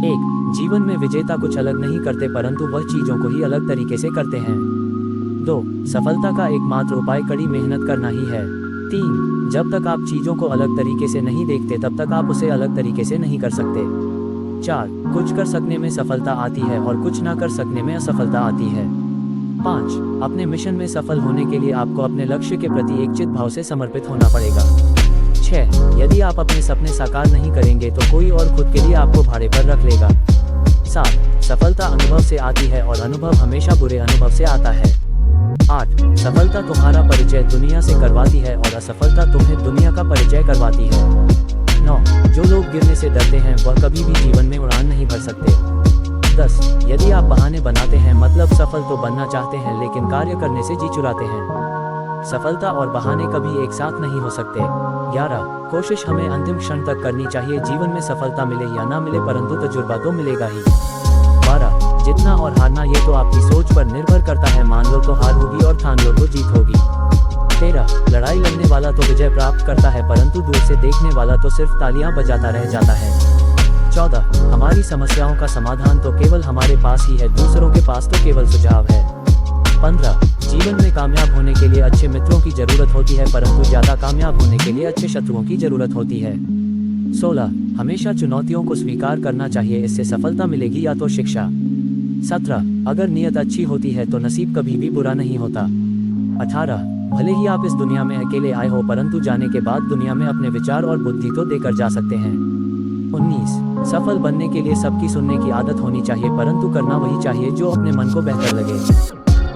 1. जीवन में विजेता कुछ अलग नहीं करते परंतु वह चीजों को ही अलग तरीके से करते हैं। 2. सफलता का एकमात्र उपाय कड़ी मेहनत करना ही है। 3. जब तक आप चीजों को अलग तरीके से नहीं देखते तब तक आप उसे अलग तरीके से नहीं कर सकते। 4. कुछ कर सकने में सफलता आती है और कुछ ना कर सकने में असफलता आती है। 5. अपने मिशन में सफल होने के लिए आपको अपने लक्ष्य के प्रति एक चित भाव से समर्पित होना पड़ेगा। 6. यदि आप अपने सपने साकार नहीं करेंगे तो कोई और खुद के लिए आपको भाड़े पर रख लेगा। 7. सफलता अनुभव से आती है और अनुभव हमेशा बुरे अनुभव से आता है। 8. सफलता तुम्हारा परिचय दुनिया से करवाती है और असफलता तुम्हें दुनिया का परिचय करवाती है। 9. जो लोग गिरने से डरते हैं वह कभी भी जीवन में उड़ान नहीं भर सकते। 10. यदि आप बहाने बनाते हैं मतलब सफल तो बनना चाहते हैं लेकिन कार्य करने से जी चुराते हैं। सफलता और बहाने कभी एक साथ नहीं हो सकते। 11. कोशिश हमें अंतिम क्षण तक करनी चाहिए। जीवन में सफलता मिले या ना मिले परंतु तजुर्बा तो मिलेगा ही। 12. जीतना और हारना ये तो आपकी सोच पर निर्भर करता है। मान लो तो हार होगी और ठान लो तो जीत होगी। 13. लड़ाई लड़ने वाला तो विजय प्राप्त करता है परंतु दूर से देखने वाला तो सिर्फ तालियां बजाता रह जाता है। 14. हमारी समस्याओं का समाधान तो केवल हमारे पास ही है, दूसरों के पास तो केवल सुझाव है। 15. जीवन में कामयाब होने के लिए अच्छे मित्रों की जरूरत होती है परंतु ज्यादा कामयाब होने के लिए अच्छे शत्रुओं की जरूरत होती है। 16. हमेशा चुनौतियों को स्वीकार करना चाहिए, इससे सफलता मिलेगी या तो शिक्षा। 17. अगर नियत अच्छी होती है तो नसीब कभी भी बुरा नहीं होता। 18. भले ही आप इस दुनिया में अकेले आए हो परंतु जाने के बाद दुनिया में अपने विचार और बुद्धि तो देकर जा सकते हैं। 19. सफल बनने के लिए सबकी सुनने की आदत होनी चाहिए परंतु करना वही चाहिए जो अपने मन को बेहतर लगे।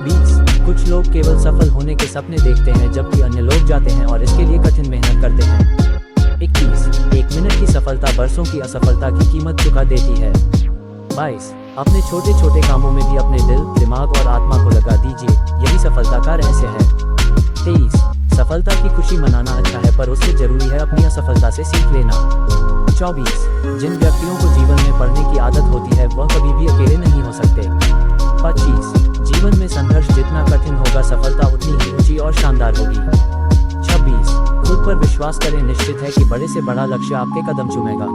20. कुछ लोग केवल सफल होने के सपने देखते हैं जबकि अन्य लोग जाते हैं और इसके लिए कठिन मेहनत करते हैं। 21. एक मिनट की सफलता बरसों की असफलता की कीमत चुका देती है। 22. अपने छोटे छोटे कामों में भी अपने दिल, दिमाग और आत्मा को लगा दीजिए, यही सफलता का रहस्य है। 23. सफलता की खुशी मनाना अच्छा है पर उससे जरूरी है अपनी असफलता से सीख लेना। 24. जिन व्यक्तियों को जीवन में पढ़ने की आदत होती है वह कभी भी अकेले नहीं हो सकते। 25. जीवन में संघर्ष जितना कठिन होगा सफलता उतनी ही ऊंची और शानदार होगी। 26. खुद पर विश्वास करें, निश्चित है कि बड़े से बड़ा लक्ष्य आपके कदम चूमेगा।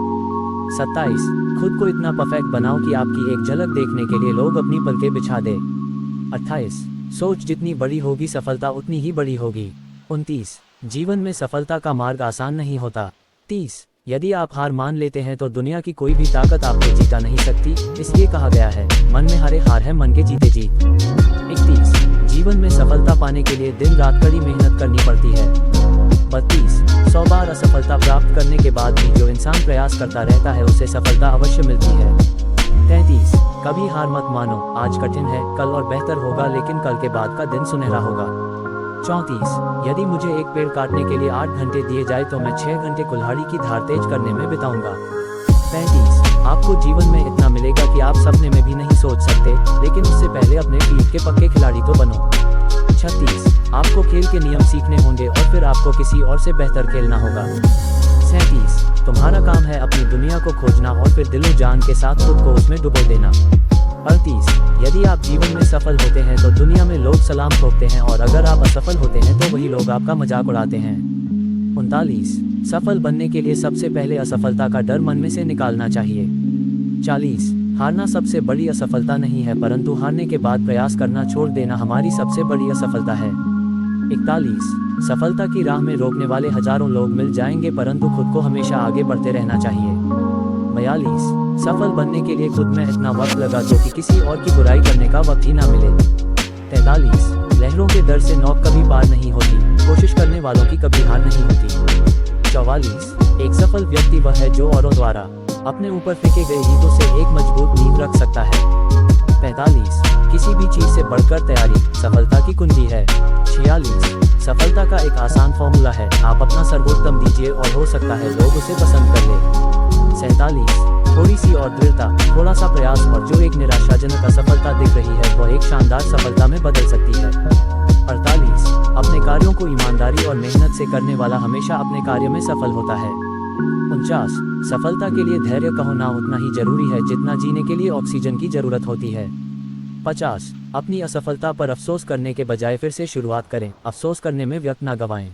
27. खुद को इतना परफेक्ट बनाओ कि आपकी एक झलक देखने के लिए लोग अपनी पलकें बिछा दे। 28. सोच जितनी बड़ी होगी सफलता उतनी ही बड़ी होगी। 29. जीवन में सफलता का मार्ग आसान नहीं होता। 30. यदि आप हार मान लेते हैं तो दुनिया की कोई भी ताकत आपको जीता नहीं सकती, इसलिए कहा गया है मन में हारे हार है, मन के जीते जीत। 31. जीवन में सफलता पाने के लिए दिन रात कड़ी मेहनत करनी पड़ती है। 32. 100 बार असफलता प्राप्त करने के बाद भी जो इंसान प्रयास करता रहता है उसे सफलता अवश्य मिलती है। 33. कभी हार मत मानो, आज कठिन है कल और बेहतर होगा लेकिन कल के बाद का दिन सुनहरा होगा। 34. यदि मुझे एक पेड़ काटने के लिए 8 घंटे दिए जाए तो मैं 6 घंटे कुल्हाड़ी की धार तेज करने में बिताऊंगा। 35. आपको जीवन में इतना मिलेगा कि आप सपने में भी नहीं सोच सकते, लेकिन उससे पहले अपने टीम के पक्के खिलाड़ी तो बनो। 36. आपको खेल के नियम सीखने होंगे और फिर आपको किसी और से बेहतर खेलना होगा। 37. तुम्हारा काम है अपनी दुनिया को खोजना और फिर दिलो जान के साथ खुद को उसमें डुबो देना। 38. यदि आप जीवन में सफल होते हैं तो दुनिया में लोग सलाम ठोकते हैं और अगर आप असफल होते हैं तो वही लोग आपका मजाक उड़ाते हैं। 39. सफल बनने के लिए सबसे पहले असफलता का डर मन में से निकालना चाहिए। 40. हारना सबसे बड़ी असफलता नहीं है परंतु हारने के बाद प्रयास करना छोड़ देना हमारी सबसे बड़ी असफलता है। 41. सफलता की राह में रोकने वाले हजारों लोग मिल जाएंगे परंतु खुद को हमेशा आगे बढ़ते रहना चाहिए। 42. सफल बनने के लिए खुद में इतना वक्त लगा दो कि किसी और की बुराई करने का वक्त ही ना मिले। 43. लहरों के डर से नौक कभी पार नहीं होती, कोशिश करने वालों की कभी हार नहीं होती। 44. एक सफल व्यक्ति वह है जो औरों द्वारा अपने ऊपर फेंके गए ईंटों से एक मजबूत नींव रख सकता है। 45. किसी भी चीज से बढ़कर तैयारी सफलता की कुंजी है। 46. सफलता का एक आसान फॉर्मूला है, आप अपना सर्वोत्तम दीजिए और हो सकता है लोग उसे पसंद कर ले। 47. थोड़ी सी और दृढ़ता, थोड़ा सा प्रयास और जो एक निराशाजनक असफलता दिख रही है वह एक शानदार सफलता में बदल सकती है। 48. अपने कार्यों को ईमानदारी और मेहनत से करने वाला हमेशा अपने कार्य में सफल होता है। 49. सफलता के लिए धैर्य का होना उतना ही जरूरी है जितना जीने के लिए ऑक्सीजन की जरूरत होती है। 50. अपनी असफलता पर अफसोस करने के बजाय फिर से शुरुआत करें, अफसोस करने में वक्त न गवाएं।